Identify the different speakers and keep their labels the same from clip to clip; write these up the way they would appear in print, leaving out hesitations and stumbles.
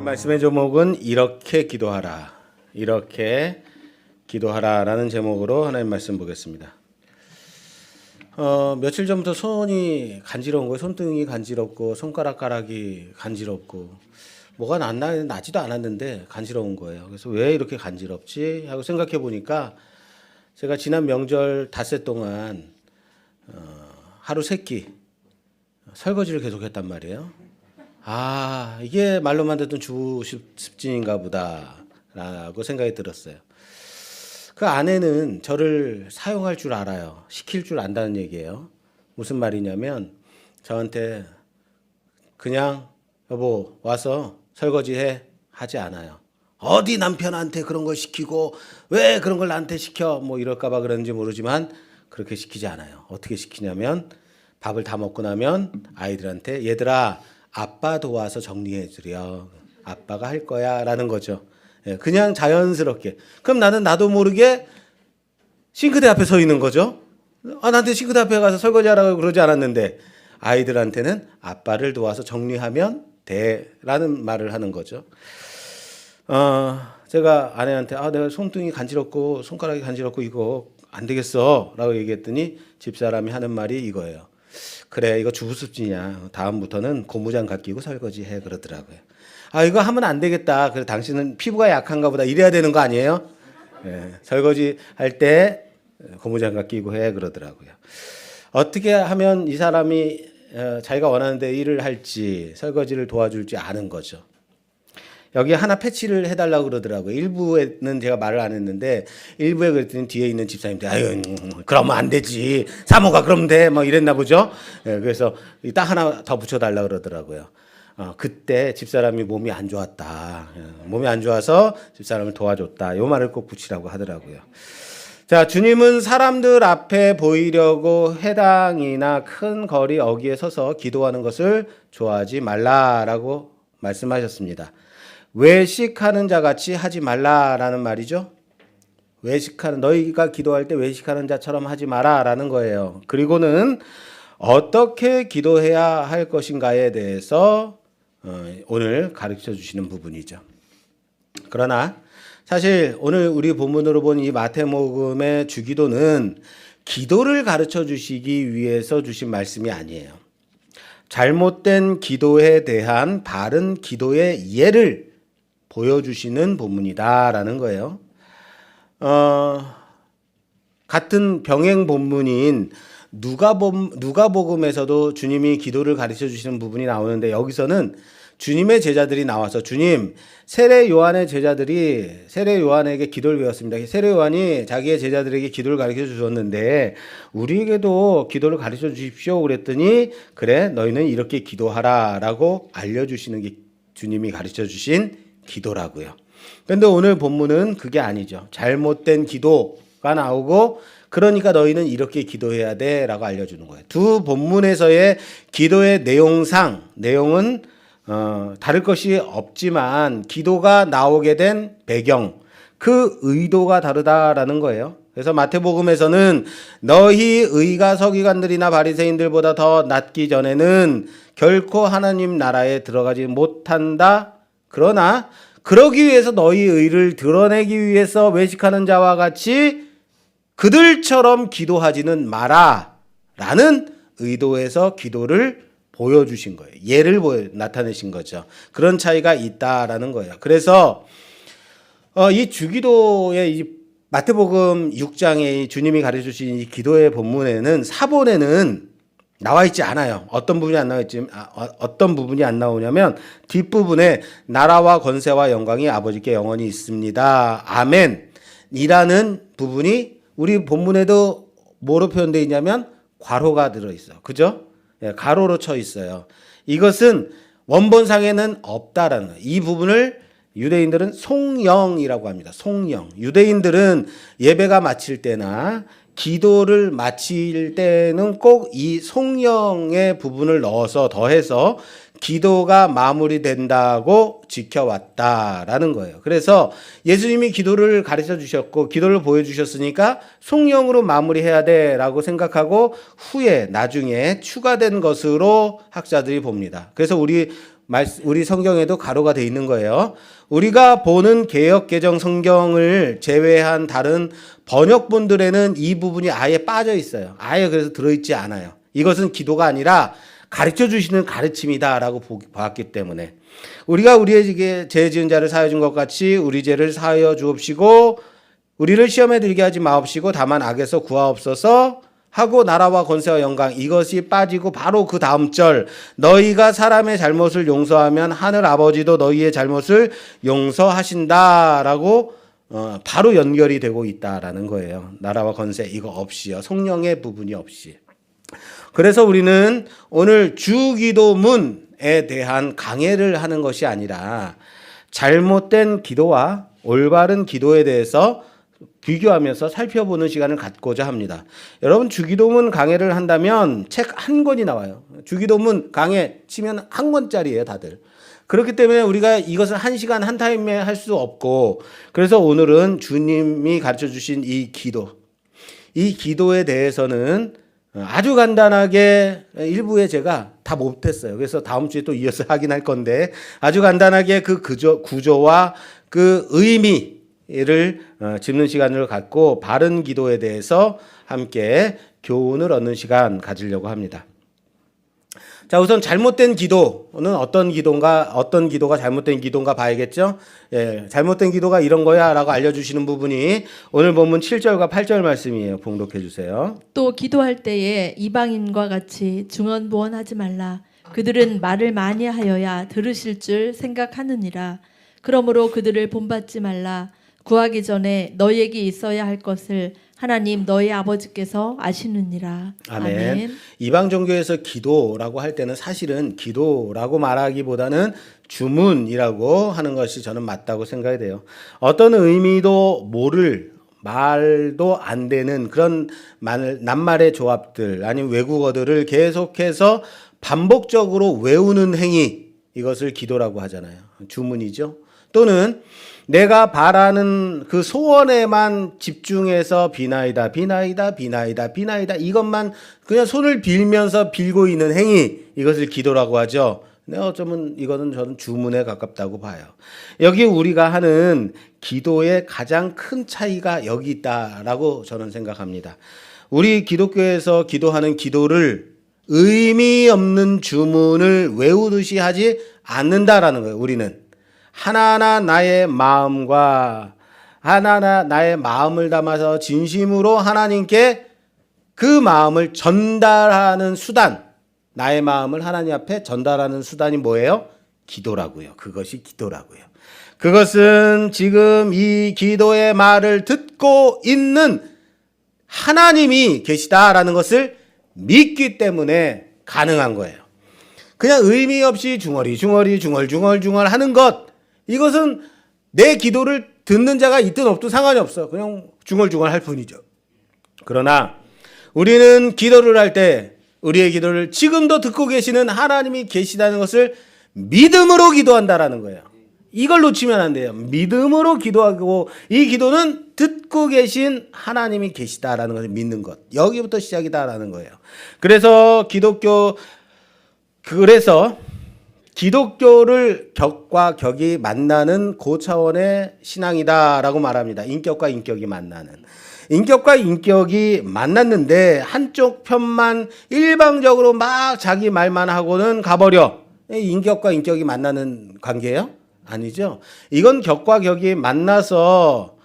Speaker 1: 말씀의 제목은 이렇게 기도하라. 이렇게 기도하라라는 제목으로 하나님 말씀 보겠습니다. 며칠 전부터 손이 간지러운 거예요. 손등이 간지럽고 손가락가락이 간지럽고 뭐가 나지도 않았는데 간지러운 거예요. 그래서 왜 이렇게 간지럽지 하고 생각해 보니까 제가 지난 명절 닷새 동안 하루 3끼 설거지를 계속했단 말이에요. 아, 이게 말로만 듣던 주습진인가 보다라고 생각이 들었어요. 그 아내는 저를 사용할 줄 알아요. 시킬 줄 안다는 얘기예요. 무슨 말이냐면 저한테 그냥 여보 와서 설거지해 하지 않아요. 어디 남편한테 그런 걸 시키고 왜 그런 걸 나한테 시켜 뭐 이럴까 봐 그런지 모르지만 그렇게 시키지 않아요. 어떻게 시키냐면 밥을 다 먹고 나면 아이들한테 얘들아 아빠 도와서 정리해 주렴. 아빠가 할 거야 라는 거죠. 그냥 자연스럽게. 그럼 나는 나도 모르게 싱크대 앞에 서 있는 거죠. 나한테 싱크대 앞에 가서 설거지하라고 그러지 않았는데 아이들한테는 아빠를 도와서 정리하면 돼 라는 말을 하는 거죠. 제가 아내한테 내가 손등이 간지럽고 손가락이 간지럽고 이거 안 되겠어 라고 얘기했더니 집사람이 하는 말이 이거예요. 그래 이거 주부습진이야. 다음부터는 고무장갑 끼고 설거지해 그러더라고요. 이거 하면 안 되겠다. 그래 당신은 피부가 약한가 보다 이래야 되는 거 아니에요? 설거지 할 때 고무장갑 끼고 해 그러더라고요. 어떻게 하면 이 사람이 자기가 원하는 데 일을 할지 설거지를 도와줄지 아는 거죠. 여기 하나 패치를 해달라고 그러더라고요. 일부에는 제가 말을 안 했는데 일부에 그랬더니 뒤에 있는 집사님들 아유 그러면 안 되지 사모가 그러면 돼 뭐 이랬나 보죠. 그래서 딱 하나 더 붙여달라고 그러더라고요. 그때 집사람이 몸이 안 좋았다. 몸이 안 좋아서 집사람을 도와줬다. 요 말을 꼭 붙이라고 하더라고요. 자, 주님은 사람들 앞에 보이려고 회당이나 큰 거리 어귀에 서서 기도하는 것을 좋아하지 말라라고 말씀하셨습니다. 외식하는 자 같이 하지 말라라는 말이죠. 너희가 기도할 때 외식하는 자처럼 하지 마라라는 거예요. 그리고는 어떻게 기도해야 할 것인가에 대해서 오늘 가르쳐 주시는 부분이죠. 그러나 사실 오늘 우리 본문으로 본 이 마태복음의 주기도는 기도를 가르쳐 주시기 위해서 주신 말씀이 아니에요. 잘못된 기도에 대한 바른 기도의 예를 보여주시는 본문이다라는 거예요. 같은 병행 본문인 누가복음에서도 주님이 기도를 가르쳐 주시는 부분이 나오는데 여기서는 주님의 제자들이 나와서 주님 세례 요한의 제자들이 세례 요한에게 기도를 배웠습니다. 세례 요한이 자기의 제자들에게 기도를 가르쳐 주셨는데 우리에게도 기도를 가르쳐 주십시오 그랬더니 그래 너희는 이렇게 기도하라라고 알려주시는 게 주님이 가르쳐 주신 기도라고요. 그런데 오늘 본문은 그게 아니죠. 잘못된 기도가 나오고 그러니까 너희는 이렇게 기도해야 돼 라고 알려주는 거예요. 두 본문에서의 기도의 내용은 다를 것이 없지만 기도가 나오게 된 배경, 그 의도가 다르다라는 거예요. 그래서 마태복음에서는 너희 의가 서기관들이나 바리새인들보다 더 낫기 전에는 결코 하나님 나라에 들어가지 못한다. 그러나 그러기 위해서 너희 의를 드러내기 위해서 외식하는 자와 같이 그들처럼 기도하지는 마라 라는 의도에서 기도를 보여주신 거예요. 예를 나타내신 거죠. 그런 차이가 있다라는 거예요. 그래서 이 주기도의 이 마태복음 6장에 주님이 가르쳐 주신 이 기도의 본문에는 사본에는 나와 있지 않아요. 어떤 부분이 안 나오냐면 뒷부분에 나라와 권세와 영광이 아버지께 영원히 있습니다. 아멘 이라는 부분이 우리 본문에도 뭐로 표현되어 있냐면 괄호가 들어있어. 그죠? 가로로 쳐 있어요. 이것은 원본상에는 없다라는 거예요. 이 부분을 유대인들은 송영이라고 합니다. 송영. 유대인들은 예배가 마칠 때나 기도를 마칠 때는 꼭 이 송영의 부분을 넣어서 더해서 기도가 마무리된다고 지켜왔다라는 거예요. 그래서 예수님이 기도를 가르쳐 주셨고 기도를 보여주셨으니까 송영으로 마무리해야 돼라고 생각하고 후에 나중에 추가된 것으로 학자들이 봅니다. 그래서 우리 우리 성경에도 가로가 돼 있는 거예요. 우리가 보는 개역 개정 성경을 제외한 다른 번역본들에는 이 부분이 아예 빠져 있어요. 아예 그래서 들어있지 않아요. 이것은 기도가 아니라 가르쳐 주시는 가르침이다라고 봤기 때문에 우리가 우리에게 죄 지은 자를 사하여 준 것 같이 우리 죄를 사하여 주옵시고 우리를 시험에 들게 하지 마옵시고 다만 악에서 구하옵소서 하고 나라와 권세와 영광 이것이 빠지고 바로 그 다음 절 너희가 사람의 잘못을 용서하면 하늘 아버지도 너희의 잘못을 용서하신다라고 바로 연결이 되고 있다라는 거예요. 나라와 권세 이거 없이요. 성령의 부분이 없이. 그래서 우리는 오늘 주기도문에 대한 강해를 하는 것이 아니라 잘못된 기도와 올바른 기도에 대해서 비교하면서 살펴보는 시간을 갖고자 합니다. 여러분 주기도문 강해를 한다면 책 한 권이 나와요. 주기도문 강해 치면 한 권짜리예요 다들. 그렇기 때문에 우리가 이것을 한 시간 한 타임에 할 수 없고 그래서 오늘은 주님이 가르쳐 주신 이 기도에 대해서는 아주 간단하게 일부에 제가 다 못했어요. 그래서 다음 주에 또 이어서 하긴 할 건데 아주 간단하게 그 구조와 그 의미를 짚는 시간을 갖고 바른 기도에 대해서 함께 교훈을 얻는 시간 가지려고 합니다. 자, 우선 잘못된 기도는 어떤 기도가 잘못된 기도인가 봐야겠죠? 예, 잘못된 기도가 이런 거야 라고 알려주시는 부분이 오늘 본문 7절과 8절 말씀이에요. 봉독해 주세요.
Speaker 2: 또 기도할 때에 이방인과 같이 중언부언하지 말라. 그들은 말을 많이 하여야 들으실 줄 생각하느니라. 그러므로 그들을 본받지 말라. 구하기 전에 너희에게 있어야 할 것을 하나님 너희 아버지께서 아시느니라.
Speaker 1: 아멘. 이방 종교에서 기도라고 할 때는 사실은 기도라고 말하기보다는 주문이라고 하는 것이 저는 맞다고 생각이 돼요. 어떤 의미도 모를 말도 안 되는 그런 낱말의 조합들 아니면 외국어들을 계속해서 반복적으로 외우는 행위 이것을 기도라고 하잖아요. 주문이죠. 또는 내가 바라는 그 소원에만 집중해서 비나이다 이것만 그냥 손을 빌면서 빌고 있는 행위 이것을 기도라고 하죠. 근데 어쩌면 이거는 저는 주문에 가깝다고 봐요. 여기 우리가 하는 기도의 가장 큰 차이가 여기 있다라고 저는 생각합니다. 우리 기독교에서 기도하는 기도를 의미 없는 주문을 외우듯이 하지 않는다라는 거예요. 우리는 하나하나 나의 마음과 하나하나 나의 마음을 담아서 진심으로 하나님께 그 마음을 전달하는 수단, 나의 마음을 하나님 앞에 전달하는 수단이 뭐예요? 기도라고요. 그것이 기도라고요. 그것은 지금 이 기도의 말을 듣고 있는 하나님이 계시다라는 것을 믿기 때문에 가능한 거예요. 그냥 의미 없이 중얼 하는 것 이것은 내 기도를 듣는 자가 있든 없든 상관이 없어. 그냥 중얼중얼 할 뿐이죠. 그러나 우리는 기도를 할 때 우리의 기도를 지금도 듣고 계시는 하나님이 계시다는 것을 믿음으로 기도한다라는 거예요. 이걸 놓치면 안 돼요. 믿음으로 기도하고 이 기도는 듣고 계신 하나님이 계시다라는 것을 믿는 것. 여기부터 시작이다라는 거예요. 그래서 기독교를 격과 격이 만나는 고차원의 신앙이다라고 말합니다. 인격과 인격이 만나는. 인격과 인격이 만났는데 한쪽 편만 일방적으로 막 자기 말만 하고는 가버려. 인격과 인격이 만나는 관계예요? 아니죠. 이건 격과 격이 만나서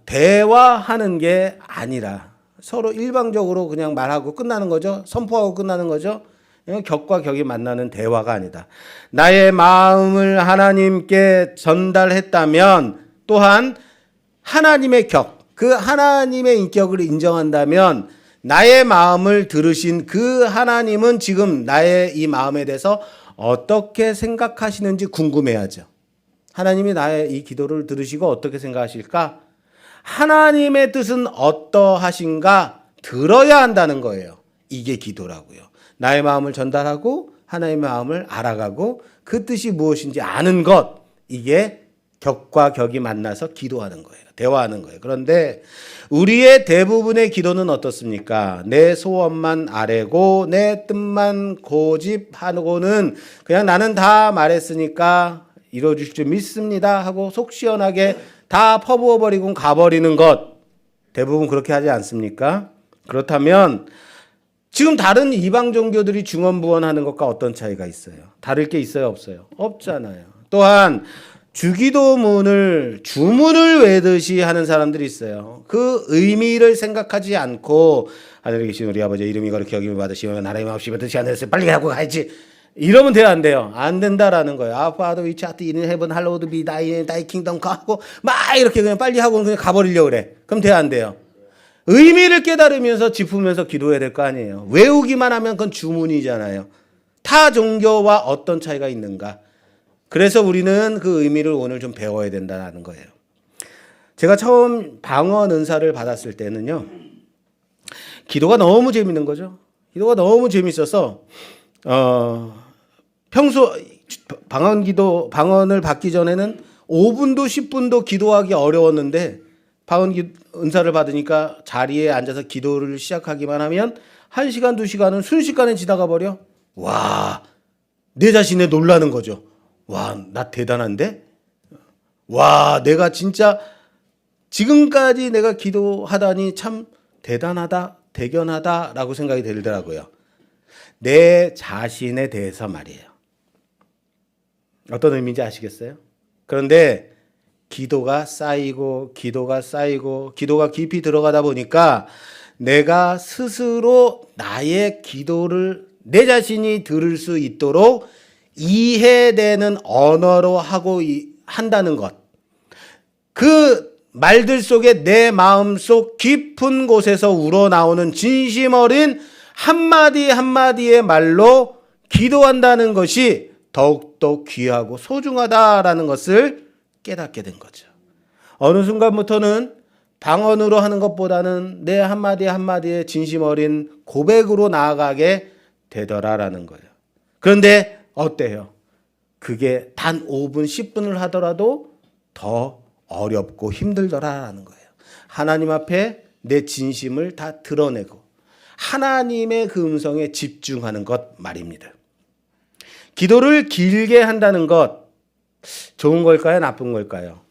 Speaker 1: 대화하는 게 아니라 서로 일방적으로 그냥 말하고 끝나는 거죠. 선포하고 끝나는 거죠. 격과 격이 만나는 대화가 아니다. 나의 마음을 하나님께 전달했다면 또한 하나님의 격, 그 하나님의 인격을 인정한다면 나의 마음을 들으신 그 하나님은 지금 나의 이 마음에 대해서 어떻게 생각하시는지 궁금해하죠. 하나님이 나의 이 기도를 들으시고 어떻게 생각하실까? 하나님의 뜻은 어떠하신가 들어야 한다는 거예요. 이게 기도라고요. 나의 마음을 전달하고 하나님의 마음을 알아가고 그 뜻이 무엇인지 아는 것 이게 격과 격이 만나서 기도하는 거예요. 대화하는 거예요. 그런데 우리의 대부분의 기도는 어떻습니까? 내 소원만 아뢰고 내 뜻만 고집하고는 그냥 나는 다 말했으니까 이루어질 줄 믿습니다 하고 속 시원하게 다 퍼부어버리고 가버리는 것. 대부분 그렇게 하지 않습니까? 그렇다면 지금 다른 이방 종교들이 중언부언하는 것과 어떤 차이가 있어요? 다를 게 있어요? 없어요? 없잖아요. 또한 주기도문을 주문을 외듯이 하는 사람들이 있어요. 그 의미를 생각하지 않고 하늘에 계신 우리 아버지 이름이 거룩히 여김을 받으시오며 나라의 마음씨 받으시 하늘에서 빨리 하고 가야지. 이러면 돼요, 안 돼요? 안 된다라는 거예요. Our Father which art in heaven, hallowed be thy kingdom come 하고 막 이렇게 그냥 빨리 하고 그냥 가버리려고 그래. 그럼 돼요, 안 돼요? 의미를 깨달으면서 짚으면서 기도해야 될 거 아니에요. 외우기만 하면 그건 주문이잖아요. 타 종교와 어떤 차이가 있는가? 그래서 우리는 그 의미를 오늘 좀 배워야 된다는 거예요. 제가 처음 방언 은사를 받았을 때는요. 기도가 너무 재밌는 거죠. 기도가 너무 재밌어서 평소 방언을 받기 전에는 5분도 10분도 기도하기 어려웠는데 방언 은사를 받으니까 자리에 앉아서 기도를 시작하기만 하면 1시간, 2시간은 순식간에 지나가 버려. 와, 내 자신에 놀라는 거죠. 와, 나 대단한데? 와, 내가 진짜 지금까지 내가 기도하다니 참 대단하다, 대견하다라고 생각이 들더라고요. 내 자신에 대해서 말이에요. 어떤 의미인지 아시겠어요? 그런데 기도가 쌓이고 기도가 깊이 들어가다 보니까 내가 스스로 나의 기도를 내 자신이 들을 수 있도록 이해되는 언어로 하고 한다는 것. 그 말들 속에 내 마음속 깊은 곳에서 우러나오는 진심 어린 한마디 한마디의 말로 기도한다는 것이 더욱더 귀하고 소중하다라는 것을 깨닫게 된 거죠. 어느 순간부터는 방언으로 하는 것보다는 내 한마디 한마디의 진심 어린 고백으로 나아가게 되더라라는 거예요. 그런데 어때요? 그게 단 5분, 10분을 하더라도 더 어렵고 힘들더라라는 거예요. 하나님 앞에 내 진심을 다 드러내고 하나님의 그 음성에 집중하는 것 말입니다. 기도를 길게 한다는 것 좋은 걸까요? 나쁜 걸까요?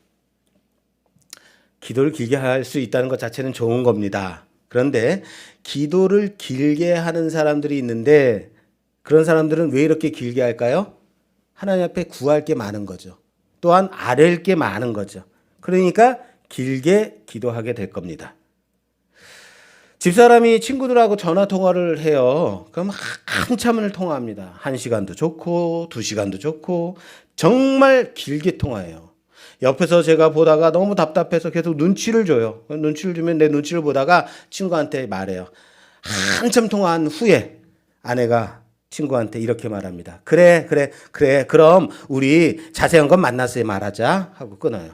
Speaker 1: 기도를 길게 할 수 있다는 것 자체는 좋은 겁니다. 그런데 기도를 길게 하는 사람들이 있는데 그런 사람들은 왜 이렇게 길게 할까요? 하나님 앞에 구할 게 많은 거죠. 또한 아랠 게 많은 거죠. 그러니까 길게 기도하게 될 겁니다. 집사람이 친구들하고 전화 통화를 해요. 그럼 한참을 통화합니다. 1시간도 좋고 2시간도 좋고 정말 길게 통화해요. 옆에서 제가 보다가 너무 답답해서 계속 눈치를 줘요. 눈치를 주면 내 눈치를 보다가 친구한테 말해요. 한참 통화한 후에 아내가 친구한테 이렇게 말합니다. 그래. 그럼 우리 자세한 건 만나서 말하자 하고 끊어요.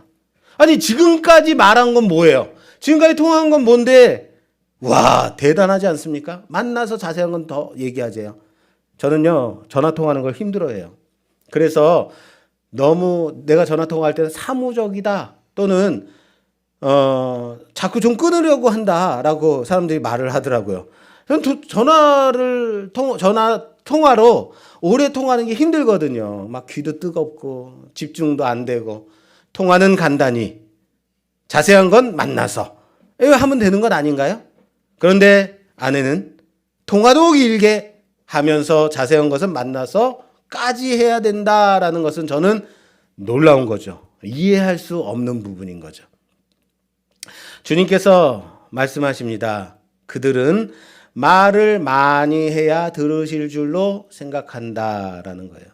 Speaker 1: 아니 지금까지 말한 건 뭐예요? 지금까지 통화한 건 뭔데? 와, 대단하지 않습니까? 만나서 자세한 건 더 얘기하세요. 저는요 전화 통화하는 걸 힘들어해요. 그래서 너무 내가 전화 통화할 때는 사무적이다 또는 자꾸 좀 끊으려고 한다라고 사람들이 말을 하더라고요. 저는 전화 통화로 오래 통화하는 게 힘들거든요. 막 귀도 뜨겁고 집중도 안 되고 통화는 간단히 자세한 건 만나서 이거 하면 되는 것 아닌가요? 그런데 아내는 통화도 길게 하면서 자세한 것은 만나서까지 해야 된다라는 것은 저는 놀라운 거죠. 이해할 수 없는 부분인 거죠. 주님께서 말씀하십니다. 그들은 말을 많이 해야 들으실 줄로 생각한다라는 거예요.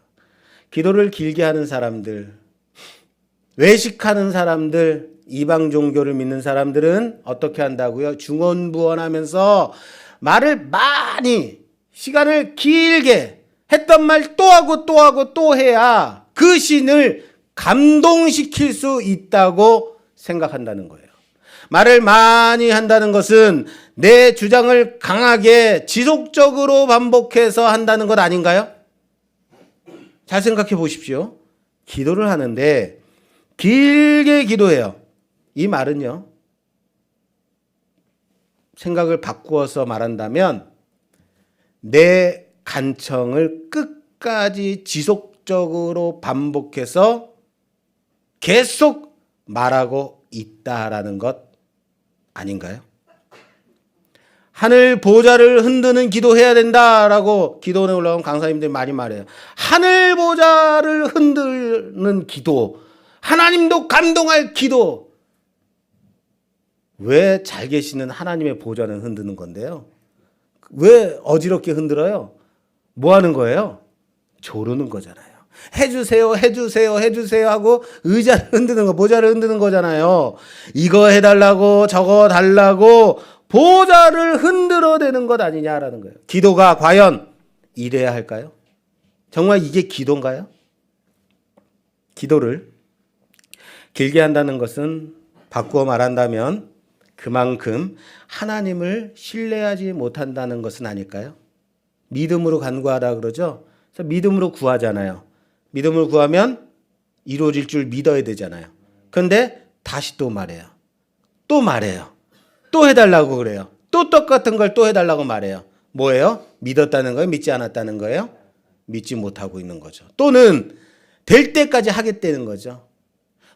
Speaker 1: 기도를 길게 하는 사람들, 외식하는 사람들, 이방 종교를 믿는 사람들은 어떻게 한다고요? 중언부언하면서 말을 많이 시간을 길게 했던 말 또 하고 또 하고 또 해야 그 신을 감동시킬 수 있다고 생각한다는 거예요. 말을 많이 한다는 것은 내 주장을 강하게 지속적으로 반복해서 한다는 것 아닌가요? 잘 생각해 보십시오. 기도를 하는데 길게 기도해요. 이 말은요, 생각을 바꾸어서 말한다면 내 간청을 끝까지 지속적으로 반복해서 계속 말하고 있다라는 것 아닌가요? 하늘 보좌를 흔드는 기도해야 된다라고 기도원에 올라온 강사님들이 많이 말해요. 하늘 보좌를 흔드는 기도, 하나님도 감동할 기도. 왜 잘 계시는 하나님의 보좌는 흔드는 건데요? 왜 어지럽게 흔들어요? 뭐 하는 거예요? 조르는 거잖아요. 해주세요, 해주세요, 해주세요 하고 의자를 흔드는 거, 보좌를 흔드는 거잖아요. 이거 해달라고, 저거 달라고 보좌를 흔들어대는 것 아니냐라는 거예요. 기도가 과연 이래야 할까요? 정말 이게 기도인가요? 기도를 길게 한다는 것은 바꾸어 말한다면 그만큼 하나님을 신뢰하지 못한다는 것은 아닐까요? 믿음으로 간구하라 그러죠. 그래서 믿음으로 구하잖아요. 믿음으로 구하면 이루어질 줄 믿어야 되잖아요. 그런데 다시 또 말해요. 또 말해요. 또 해달라고 그래요. 또 똑같은 걸 또 해달라고 말해요. 뭐예요? 믿었다는 거예요? 믿지 않았다는 거예요? 믿지 못하고 있는 거죠. 또는 될 때까지 하겠다는 거죠.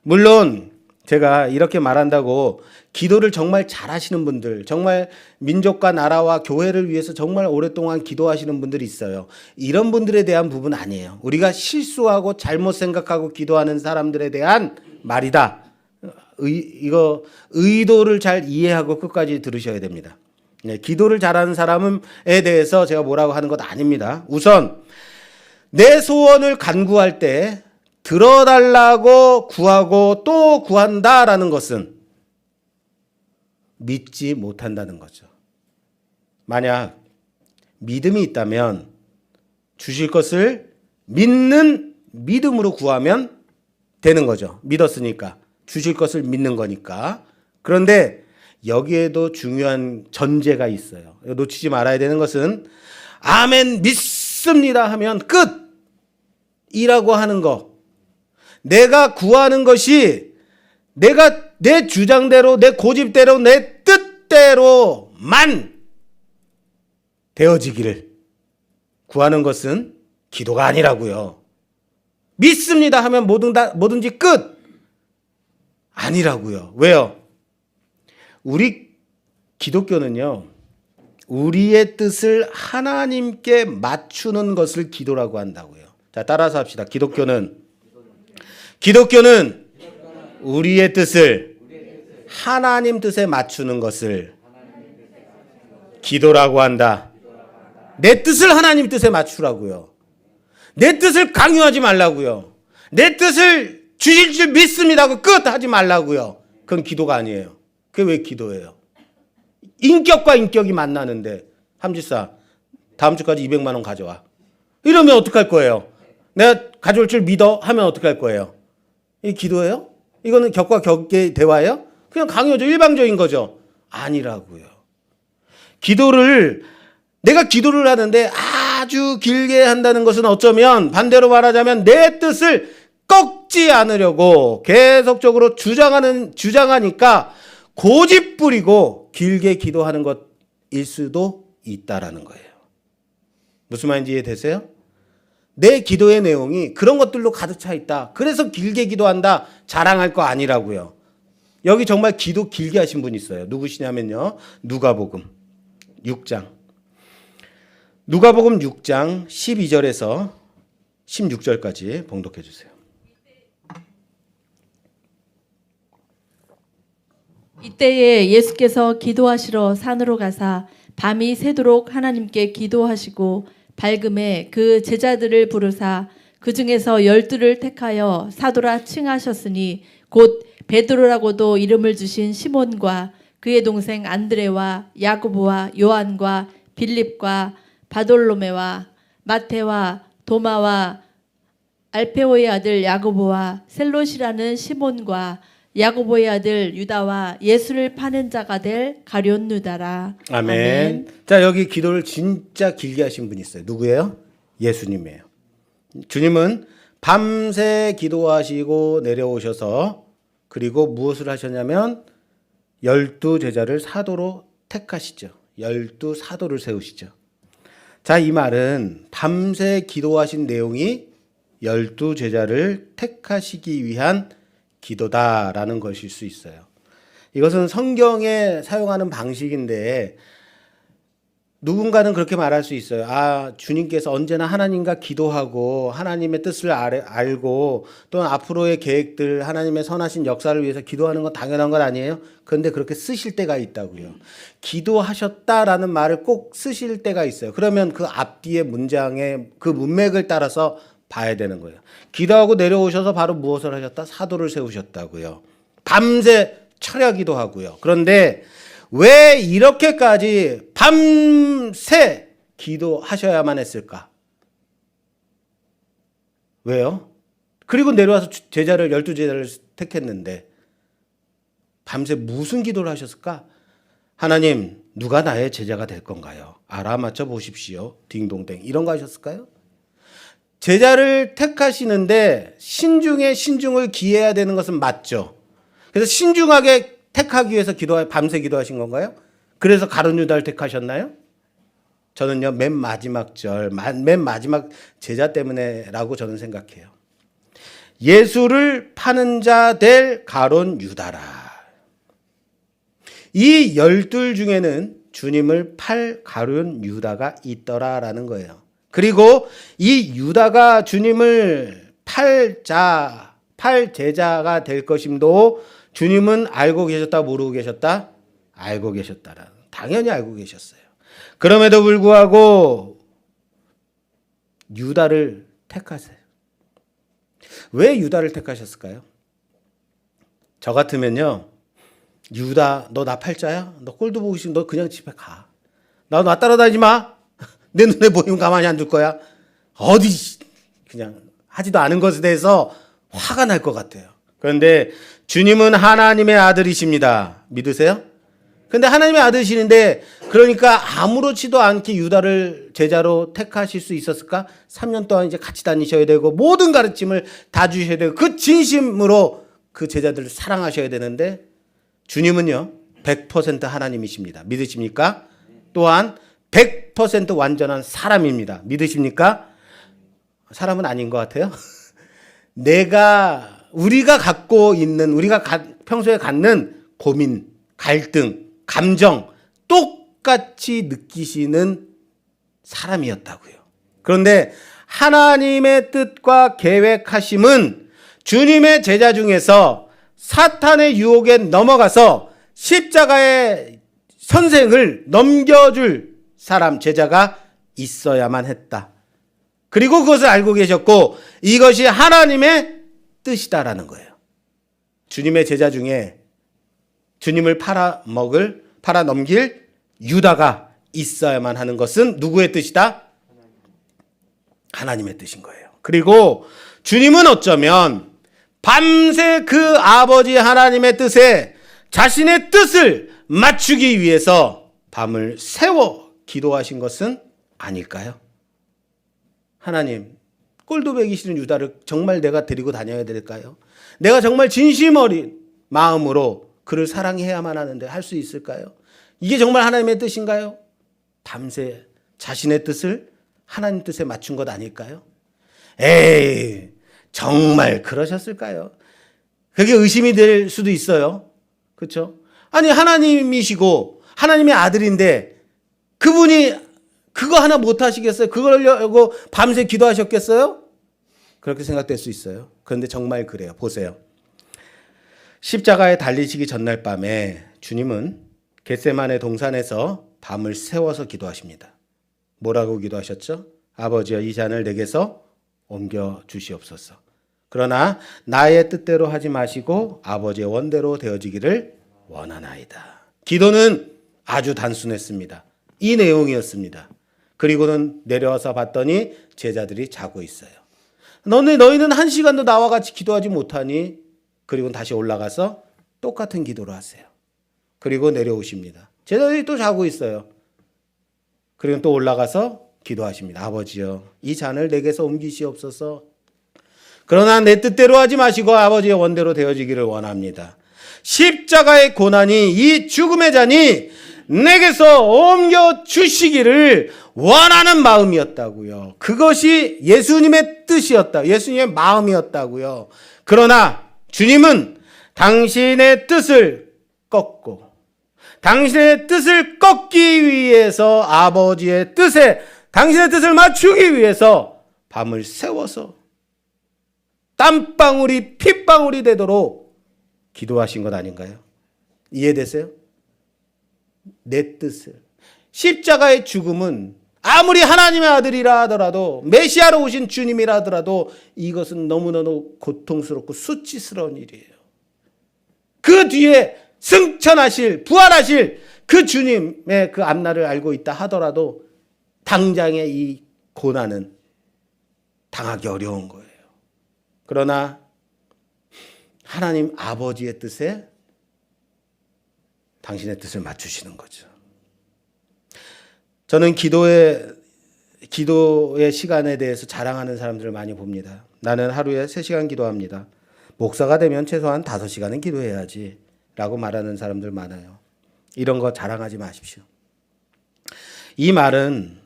Speaker 1: 물론 제가 이렇게 말한다고 기도를 정말 잘하시는 분들, 정말 민족과 나라와 교회를 위해서 정말 오랫동안 기도하시는 분들이 있어요. 이런 분들에 대한 부분 아니에요. 우리가 실수하고 잘못 생각하고 기도하는 사람들에 대한 말이다. 이거 의도를 잘 이해하고 끝까지 들으셔야 됩니다. 네, 기도를 잘하는 사람에 대해서 제가 뭐라고 하는 것 아닙니다. 우선 내 소원을 간구할 때 들어달라고 구하고 또 구한다라는 것은 믿지 못한다는 거죠. 만약 믿음이 있다면 주실 것을 믿는 믿음으로 구하면 되는 거죠. 믿었으니까. 주실 것을 믿는 거니까. 그런데 여기에도 중요한 전제가 있어요. 놓치지 말아야 되는 것은 아멘 믿습니다 하면 끝이라고 하는 거. 내가 구하는 것이 내가 내 주장대로 내 고집대로 내 뜻대로만 되어지기를 구하는 것은 기도가 아니라고요. 믿습니다 하면 뭐든지 끝 아니라고요. 왜요? 우리 기독교는요, 우리의 뜻을 하나님께 맞추는 것을 기도라고 한다고요. 자, 따라서 합시다. 기독교는 우리의 뜻을 하나님 뜻에 맞추는 것을 기도라고 한다. 내 뜻을 하나님 뜻에 맞추라고요. 내 뜻을 강요하지 말라고요. 내 뜻을 주실 줄 믿습니다 하고 끝 하지 말라고요. 그건 기도가 아니에요. 그게 왜 기도예요? 인격과 인격이 만나는데 함지사 다음 주까지 200만 원 가져와. 이러면 어떡할 거예요? 내가 가져올 줄 믿어 하면 어떡할 거예요? 이 기도예요? 이거는 격과 격의 대화예요? 그냥 강요죠. 일방적인 거죠. 아니라고요. 내가 기도를 하는데 아주 길게 한다는 것은 어쩌면 반대로 말하자면 내 뜻을 꺾지 않으려고 계속적으로 주장하니까 고집 부리고 길게 기도하는 것일 수도 있다라는 거예요. 무슨 말인지 이해되세요? 내 기도의 내용이 그런 것들로 가득 차 있다. 그래서 길게 기도한다. 자랑할 거 아니라고요. 여기 정말 기도 길게 하신 분이 있어요. 누구시냐면요. 누가복음 6장. 누가복음 6장 12절에서 16절까지 봉독해 주세요.
Speaker 2: 이때에 예수께서 기도하시러 산으로 가사 밤이 새도록 하나님께 기도하시고 밝음에 그 제자들을 부르사 그 중에서 12를 택하여 사도라 칭하셨으니 곧 베드로라고도 이름을 주신 시몬과 그의 동생 안드레와 야고보와 요한과 빌립과 바돌로메와 마테와 도마와 알페오의 아들 야고보와 셀롯이라는 시몬과 야고보의 아들 유다와 예수를 파는 자가 될 가룟 유다라.
Speaker 1: 아멘. 자, 여기 기도를 진짜 길게 하신 분이 있어요. 누구예요? 예수님이에요. 주님은 밤새 기도하시고 내려오셔서 그리고 무엇을 하셨냐면 12제자를 사도로 택하시죠. 12사도를 세우시죠. 자, 이 말은 밤새 기도하신 내용이 12제자를 택하시기 위한 기도다라는 것일 수 있어요. 이것은 성경에 사용하는 방식인데 누군가는 그렇게 말할 수 있어요. 아, 주님께서 언제나 하나님과 기도하고 하나님의 뜻을 알고 또는 앞으로의 계획들, 하나님의 선하신 역사를 위해서 기도하는 건 당연한 건 아니에요? 그런데 그렇게 쓰실 때가 있다고요. 기도하셨다라는 말을 꼭 쓰실 때가 있어요. 그러면 그 앞뒤의 문장의 그 문맥을 따라서 봐야 되는 거예요. 기도하고 내려오셔서 바로 무엇을 하셨다? 사도를 세우셨다고요. 밤새 철야 기도하고요. 그런데 왜 이렇게까지 밤새 기도하셔야만 했을까? 왜요? 그리고 내려와서 제자를 12제자를 택했는데 밤새 무슨 기도를 하셨을까? 하나님, 누가 나의 제자가 될 건가요? 알아맞혀 보십시오. 딩동댕. 이런 거 하셨을까요? 제자를 택하시는데 신중에 신중을 기해야 되는 것은 맞죠. 그래서 신중하게 택하기 위해서 밤새 기도하신 건가요? 그래서 가룟 유다를 택하셨나요? 저는요, 맨 마지막 맨 마지막 제자 때문에라고 저는 생각해요. 예수를 파는 자 될 가룟 유다라. 이 12 중에는 주님을 팔 가룟 유다가 있더라라는 거예요. 그리고 이 유다가 주님을 팔 제자가 될 것임도 주님은 알고 계셨다, 모르고 계셨다? 알고 계셨다라. 당연히 알고 계셨어요. 그럼에도 불구하고 유다를 택하세요. 왜 유다를 택하셨을까요? 저 같으면요, 유다, 너 나 팔자야? 너 꼴도 보기 싫으면 너 그냥 집에 가. 나 따라다니지 마. 내 눈에 보이면 가만히 안 둘 거야. 어디 그냥 하지도 않은 것에 대해서 화가 날 것 같아요. 그런데 주님은 하나님의 아들이십니다. 믿으세요? 근데 하나님의 아들이시는데 그러니까 아무렇지도 않게 유다를 제자로 택하실 수 있었을까? 3년 동안 이제 같이 다니셔야 되고 모든 가르침을 다 주셔야 되고 그 진심으로 그 제자들을 사랑하셔야 되는데 주님은요 100% 하나님이십니다. 믿으십니까? 또한 100% 완전한 사람입니다. 믿으십니까? 사람은 아닌 것 같아요. 우리가 갖고 있는, 평소에 갖는 고민, 갈등, 감정, 똑같이 느끼시는 사람이었다고요. 그런데 하나님의 뜻과 계획하심은 주님의 제자 중에서 사탄의 유혹에 넘어가서 십자가의 선생을 넘겨줄 사람, 제자가 있어야만 했다. 그리고 그것을 알고 계셨고 이것이 하나님의 뜻이다라는 거예요. 주님의 제자 중에 주님을 팔아넘길 유다가 있어야만 하는 것은 누구의 뜻이다? 하나님의 뜻인 거예요. 그리고 주님은 어쩌면 밤새 그 아버지 하나님의 뜻에 자신의 뜻을 맞추기 위해서 밤을 새워 기도하신 것은 아닐까요? 하나님, 꼴도 보기 싫은 유다를 정말 내가 데리고 다녀야 될까요? 내가 정말 진심 어린 마음으로 그를 사랑해야만 하는데 할 수 있을까요? 이게 정말 하나님의 뜻인가요? 밤새 자신의 뜻을 하나님 뜻에 맞춘 것 아닐까요? 에이, 정말 그러셨을까요? 그게 의심이 될 수도 있어요. 그렇죠? 아니, 하나님이시고 하나님의 아들인데 그분이 그거 하나 못 하시겠어요? 그러려고 밤새 기도하셨겠어요? 그렇게 생각될 수 있어요. 그런데 정말 그래요. 보세요. 십자가에 달리시기 전날 밤에 주님은 겟세마네 동산에서 밤을 새워서 기도하십니다. 뭐라고 기도하셨죠? 아버지여, 이 잔을 내게서 옮겨 주시옵소서. 그러나 나의 뜻대로 하지 마시고 아버지의 원대로 되어지기를 원하나이다. 기도는 아주 단순했습니다. 이 내용이었습니다. 그리고는 내려와서 봤더니 제자들이 자고 있어요. 너희는 1시간도 나와 같이 기도하지 못하니? 그리고 다시 올라가서 똑같은 기도를 하세요. 그리고 내려오십니다. 제자들이 또 자고 있어요. 그리고 또 올라가서 기도하십니다. 아버지여, 이 잔을 내게서 옮기시옵소서. 그러나 내 뜻대로 하지 마시고 아버지의 원대로 되어지기를 원합니다. 십자가의 고난이 이 죽음의 잔이 내게서 옮겨 주시기를 원하는 마음이었다고요. 그것이 예수님의 뜻이었다. 예수님의 마음이었다고요. 그러나 주님은 당신의 뜻을 꺾고 당신의 뜻을 꺾기 위해서 아버지의 뜻에 당신의 뜻을 맞추기 위해서 밤을 새워서 땀방울이 핏방울이 되도록 기도하신 것 아닌가요? 이해되세요? 내 뜻을. 십자가의 죽음은 아무리 하나님의 아들이라 하더라도 메시아로 오신 주님이라 하더라도 이것은 너무너무 고통스럽고 수치스러운 일이에요. 그 뒤에 승천하실 부활하실 그 주님의 그 앞날을 알고 있다 하더라도 당장의 이 고난은 당하기 어려운 거예요. 그러나 하나님 아버지의 뜻에 당신의 뜻을 맞추시는 거죠. 저는 기도의 시간에 대해서 자랑하는 사람들을 많이 봅니다. 나는 하루에 3시간 기도합니다. 목사가 되면 최소한 5시간은 기도해야지 라고 말하는 사람들 많아요. 이런 거 자랑하지 마십시오. 이 말은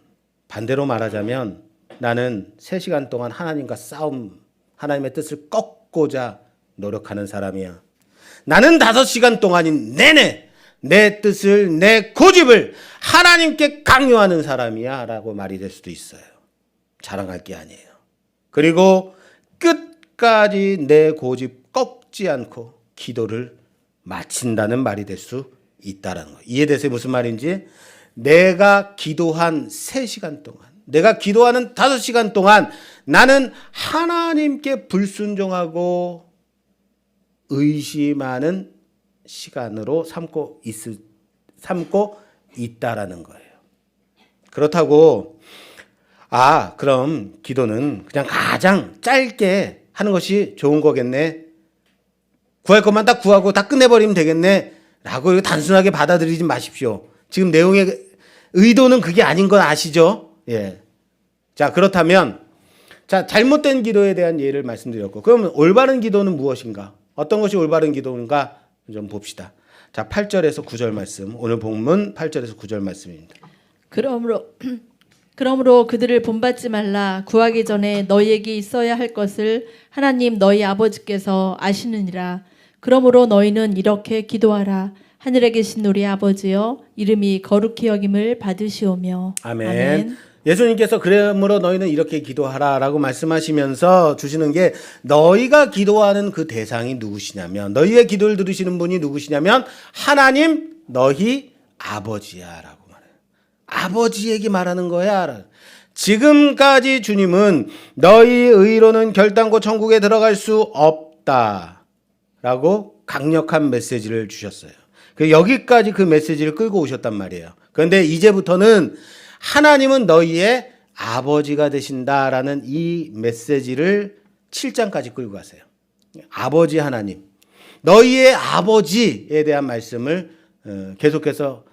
Speaker 1: 반대로 말하자면 나는 3시간 동안 하나님과 싸움, 하나님의 뜻을 꺾고자 노력하는 사람이야. 나는 5시간 동안인 내내 내 뜻을, 내 고집을 하나님께 강요하는 사람이야 라고 말이 될 수도 있어요. 자랑할 게 아니에요. 그리고 끝까지 내 고집 꺾지 않고 기도를 마친다는 말이 될 수 있다는 거예요. 이해되세요? 무슨 말인지? 내가 기도한 3시간 동안, 내가 기도하는 5시간 동안 나는 하나님께 불순종하고 의심하는 시간으로 삼고 있다라는 거예요. 그렇다고 그럼 기도는 그냥 가장 짧게 하는 것이 좋은 거겠네. 구할 것만 다 구하고 다 끝내버리면 되겠네. 라고 단순하게 받아들이지 마십시오. 지금 내용의 의도는 그게 아닌 건 아시죠? 예. 자, 그렇다면 잘못된 기도에 대한 예를 말씀드렸고, 그러면 올바른 기도는 무엇인가? 어떤 것이 올바른 기도인가? 좀 봅시다. 자, 8절에서 9절 말씀. 오늘 본문 8절에서 9절 말씀입니다.
Speaker 2: 그러므로 그들을 본받지 말라. 구하기 전에 너희에게 있어야 할 것을 하나님 너희 아버지께서 아시느니라. 그러므로 너희는 이렇게 기도하라. 하늘에 계신 우리 아버지여, 이름이 거룩히 여김을 받으시오며.
Speaker 1: 아멘. 예수님께서 그러므로 너희는 이렇게 기도하라라고 말씀하시면서 주시는 게, 너희가 기도하는 그 대상이 누구시냐면, 너희의 기도를 들으시는 분이 누구시냐면 하나님 너희 아버지야라고 말해요. 아버지에게 말하는 거야. 지금까지 주님은 너희 의로는 결단코 천국에 들어갈 수 없다라고 강력한 메시지를 주셨어요. 여기까지 그 메시지를 끌고 오셨단 말이에요. 그런데 이제부터는 하나님은 너희의 아버지가 되신다라는 이 메시지를 7장까지 끌고 가세요. 아버지 하나님, 너희의 아버지에 대한 말씀을 계속해서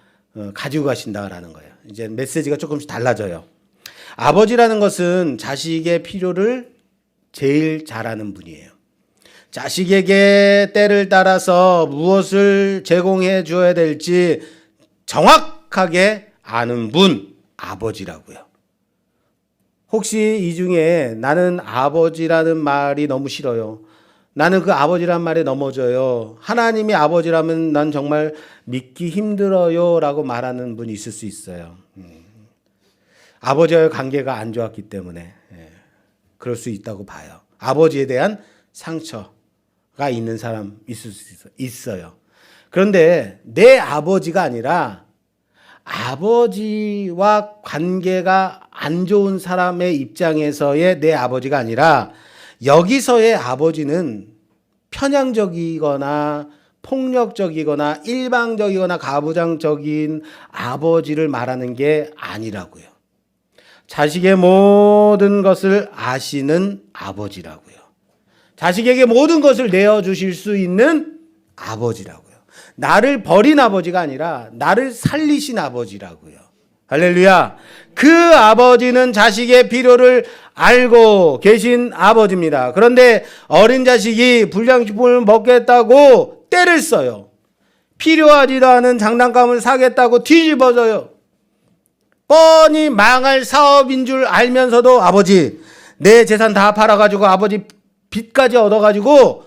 Speaker 1: 가지고 가신다라는 거예요. 이제 메시지가 조금씩 달라져요. 아버지라는 것은 자식의 필요를 제일 잘 아는 분이에요. 자식에게 때를 따라서 무엇을 제공해 줘야 될지 정확하게 아는 분, 아버지라고요. 혹시 이 중에 나는 아버지라는 말이 너무 싫어요. 나는 그 아버지란 말에 넘어져요. 하나님이 아버지라면 난 정말 믿기 힘들어요 라고 말하는 분이 있을 수 있어요. 아버지와의 관계가 안 좋았기 때문에 그럴 수 있다고 봐요. 아버지에 대한 상처가 있는 사람 있을 수 있어요. 그런데 내 아버지가 아니라 아버지와 관계가 안 좋은 사람의 입장에서의 내 아버지가 아니라, 여기서의 아버지는 편향적이거나 폭력적이거나 일방적이거나 가부장적인 아버지를 말하는 게 아니라고요. 자식의 모든 것을 아시는 아버지라고요. 자식에게 모든 것을 내어주실 수 있는 아버지라고요. 나를 버린 아버지가 아니라 나를 살리신 아버지라고요. 할렐루야. 그 아버지는 자식의 필요를 알고 계신 아버지입니다. 그런데 어린 자식이 불량식품을 먹겠다고 떼를 써요. 필요하지도 않은 장난감을 사겠다고 뒤집어져요. 뻔히 망할 사업인 줄 알면서도 아버지 내 재산 다 팔아가지고 아버지 빚까지 얻어가지고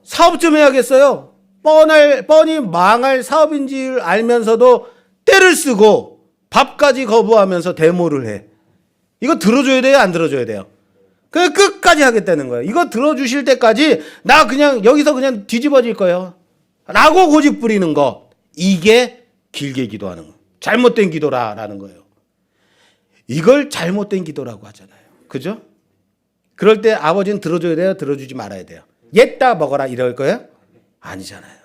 Speaker 1: 사업 좀 해야겠어요. 뻔히 망할 사업인 줄 알면서도 떼를 쓰고 밥까지 거부하면서 데모를 해. 이거 들어줘야 돼요? 안 들어줘야 돼요? 그냥 끝까지 하겠다는 거예요. 이거 들어주실 때까지 나 그냥 여기서 그냥 뒤집어질 거예요. 라고 고집 부리는 거. 이게 길게 기도하는 거. 잘못된 기도라라는 거예요. 이걸 잘못된 기도라고 하잖아요. 그죠? 그럴 때 아버지는 들어줘야 돼요? 들어주지 말아야 돼요? 옛다 먹어라 이럴 거예요? 아니잖아요.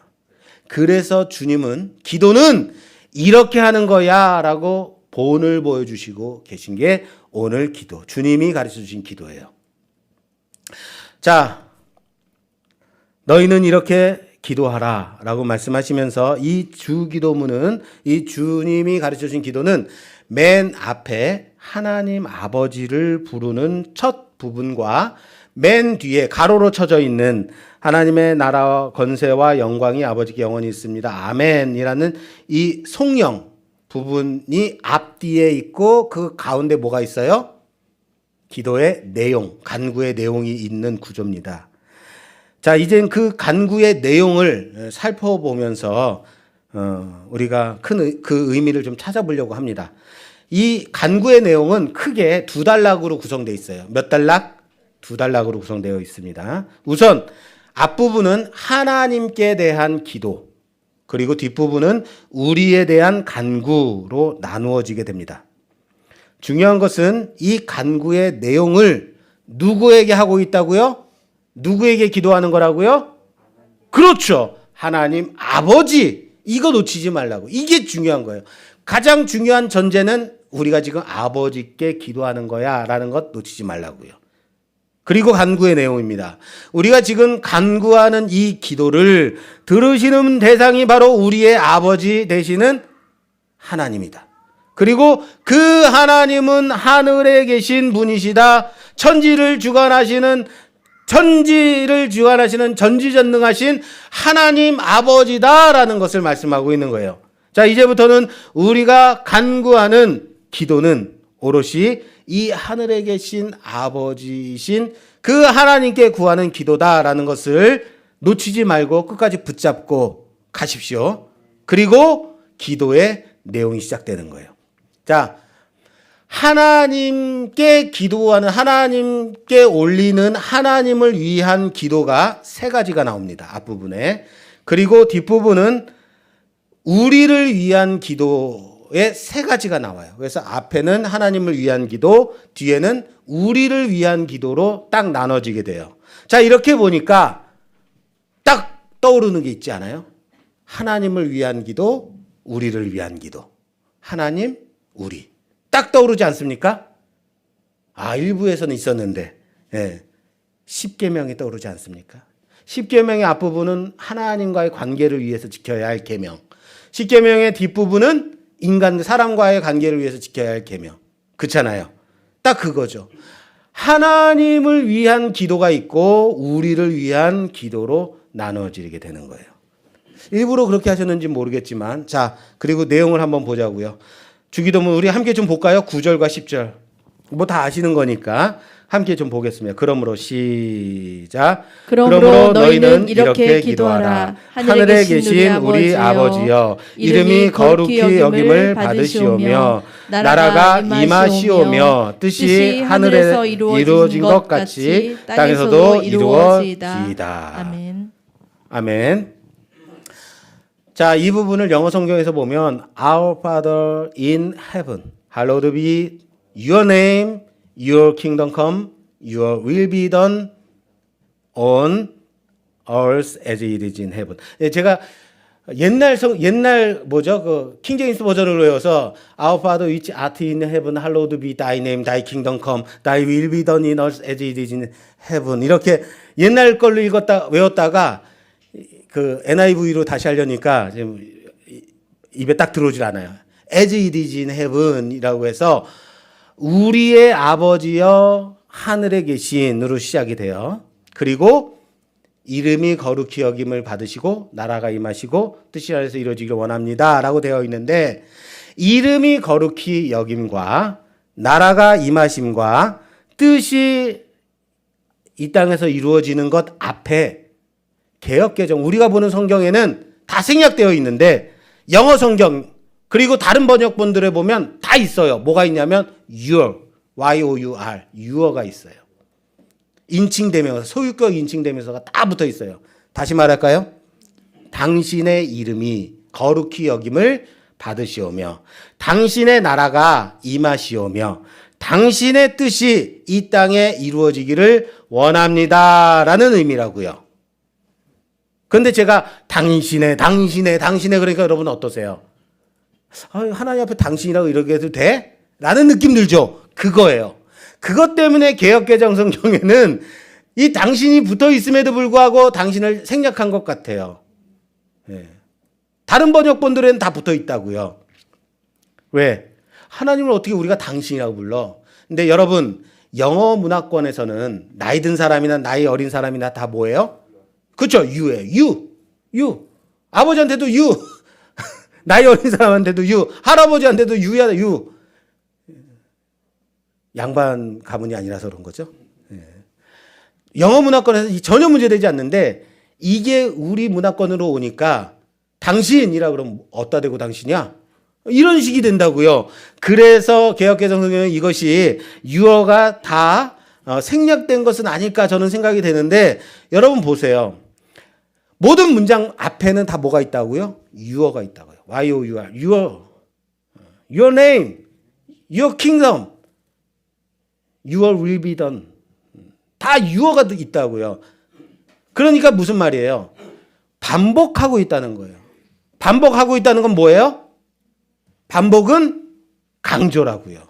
Speaker 1: 그래서 주님은 기도는 이렇게 하는 거야 라고 본을 보여주시고 계신 게 오늘 기도, 주님이 가르쳐 주신 기도예요. 자, 너희는 이렇게 기도하라 라고 말씀하시면서 이 주기도문은, 이 주님이 가르쳐 주신 기도는 맨 앞에 하나님 아버지를 부르는 첫 부분과 맨 뒤에 가로로 쳐져 있는 하나님의 나라와 권세와 영광이 아버지께 영원히 있습니다. 아멘이라는 이 송영 부분이 앞뒤에 있고 그 가운데 뭐가 있어요? 기도의 내용, 간구의 내용이 있는 구조입니다. 자, 이젠 그 간구의 내용을 살펴보면서 우리가 그 의미를 좀 찾아보려고 합니다. 이 간구의 내용은 크게 두 단락으로 구성되어 있어요. 몇 단락? 두 단락으로 구성되어 있습니다. 우선 앞부분은 하나님께 대한 기도, 그리고 뒷부분은 우리에 대한 간구로 나누어지게 됩니다. 중요한 것은 이 간구의 내용을 누구에게 하고 있다고요? 누구에게 기도하는 거라고요? 그렇죠. 하나님 아버지. 이거 놓치지 말라고. 이게 중요한 거예요. 가장 중요한 전제는 우리가 지금 아버지께 기도하는 거야 라는 것 놓치지 말라고요. 그리고 간구의 내용입니다. 우리가 지금 간구하는 이 기도를 들으시는 대상이 바로 우리의 아버지 되시는 하나님이다. 그리고 그 하나님은 하늘에 계신 분이시다. 천지를 주관하시는 전지전능하신 하나님 아버지다라는 것을 말씀하고 있는 거예요. 자, 이제부터는 우리가 간구하는 기도는 오롯이 이 하늘에 계신 아버지이신 그 하나님께 구하는 기도다라는 것을 놓치지 말고 끝까지 붙잡고 가십시오. 그리고 기도의 내용이 시작되는 거예요. 자, 하나님께 기도하는, 하나님께 올리는 하나님을 위한 기도가 세 가지가 나옵니다. 앞부분에. 그리고 뒷부분은 우리를 위한 기도의 세 가지가 나와요. 그래서 앞에는 하나님을 위한 기도, 뒤에는 우리를 위한 기도로 딱 나눠지게 돼요. 자, 이렇게 보니까 딱 떠오르는 게 있지 않아요? 하나님을 위한 기도, 우리를 위한 기도. 하나님, 우리. 딱 떠오르지 않습니까? 아, 일부에서는 있었는데, 예. 10계명이 떠오르지 않습니까? 10계명의 앞부분은 하나님과의 관계를 위해서 지켜야 할 계명. 10계명의 뒷부분은 인간, 사람과의 관계를 위해서 지켜야 할 계명. 그렇잖아요. 딱 그거죠. 하나님을 위한 기도가 있고 우리를 위한 기도로 나눠지게 되는 거예요. 일부러 그렇게 하셨는지 모르겠지만, 자, 그리고 내용을 한번 보자고요. 주기도문 우리 함께 좀 볼까요? 9절과 10절. 뭐 다 아시는 거니까 함께 좀 보겠습니다. 그러므로 시작.
Speaker 2: 그러므로 너희는 이렇게 기도하라. 하늘에 계신 우리 아버지여, 이름이 거룩히 여김을 받으시오며 나라가 임하시오며 뜻이 하늘에서 이루어진 것 같이 땅에서도 이루어지이다. 아멘.
Speaker 1: 아멘. 자, 이 부분을 영어 성경에서 보면 Our Father in heaven, hallowed be your name, your kingdom come, your will be done on earth as it is in heaven. 예, 제가 옛날 뭐죠? 그 킹제임스 버전을 외워서 Our Father which art in heaven, hallowed be thy name, thy kingdom come, thy will be done in earth as it is in heaven. 이렇게 옛날 걸로 외웠다가 그 NIV로 다시 하려니까 지금 입에 딱 들어오질 않아요. As it is in heaven이라고 해서 우리의 아버지여 하늘에 계신으로 시작이 돼요. 그리고 이름이 거룩히 여김을 받으시고 나라가 임하시고 뜻이 하늘에서 이루어지기를 원합니다 라고 되어 있는데, 이름이 거룩히 여김과 나라가 임하심과 뜻이 이 땅에서 이루어지는 것 앞에 개역개정, 우리가 보는 성경에는 다 생략되어 있는데 영어 성경 그리고 다른 번역본들에 보면 다 있어요. 뭐가 있냐면 your, Y-O-U-R, your가 있어요. 인칭대명사, 소유격 인칭대명사가 다 붙어 있어요. 다시 말할까요? 당신의 이름이 거룩히 여김을 받으시오며 당신의 나라가 임하시오며 당신의 뜻이 이 땅에 이루어지기를 원합니다 라는 의미라고요. 그런데 제가 당신의 그러니까 여러분 어떠세요? 하나님 앞에 당신이라고 이렇게 해도 돼? 라는 느낌 들죠? 그거예요. 그것 때문에 개역개정 성경에는 이 당신이 붙어 있음에도 불구하고 당신을 생략한 것 같아요. 예. 다른 번역본들에는 다 붙어 있다고요. 왜? 하나님을 어떻게 우리가 당신이라고 불러? 근데 여러분, 영어 문화권에서는 나이 든 사람이나 나이 어린 사람이나 다 뭐예요? 그렇죠? you예요. you. 아버지한테도 you. 나이 어린 사람한테도 you. 할아버지한테도 you야, you. 양반 가문이 아니라서 그런 거죠. 예. 영어 문화권에서 전혀 문제되지 않는데 이게 우리 문화권으로 오니까 당신이라 그러면 어디다 대고 당신이야? 이런 식이 된다고요. 그래서 개역개정 성경은 이것이 유어가 다 생략된 것은 아닐까 저는 생각이 되는데, 여러분 보세요. 모든 문장 앞에는 다 뭐가 있다고요? 유어가 있다고요. Y-O-U-R. your name, your kingdom, your will be done. 다 유어가 있다고요. 그러니까 무슨 말이에요? 반복하고 있다는 거예요. 반복하고 있다는 건 뭐예요? 반복은 강조라고요.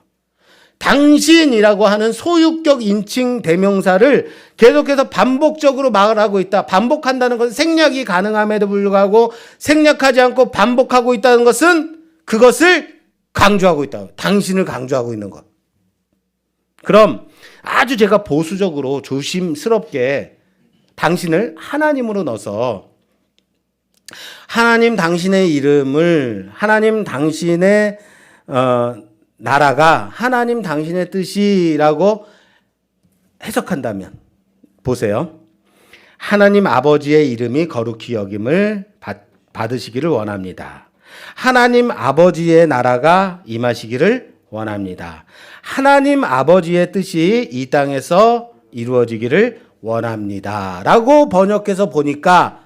Speaker 1: 당신이라고 하는 소유격 인칭 대명사를 계속해서 반복적으로 말하고 있다. 반복한다는 것은 생략이 가능함에도 불구하고 생략하지 않고 반복하고 있다는 것은 그것을 강조하고 있다. 당신을 강조하고 있는 것. 그럼 아주 제가 보수적으로 조심스럽게 당신을 하나님으로 넣어서 하나님 당신의 이름을, 하나님 당신의 나라가 하나님 당신의 뜻이라고 해석한다면, 보세요. 하나님 아버지의 이름이 거룩히 여김을 받으시기를 원합니다. 하나님 아버지의 나라가 임하시기를 원합니다. 하나님 아버지의 뜻이 이 땅에서 이루어지기를 원합니다 라고 번역해서 보니까,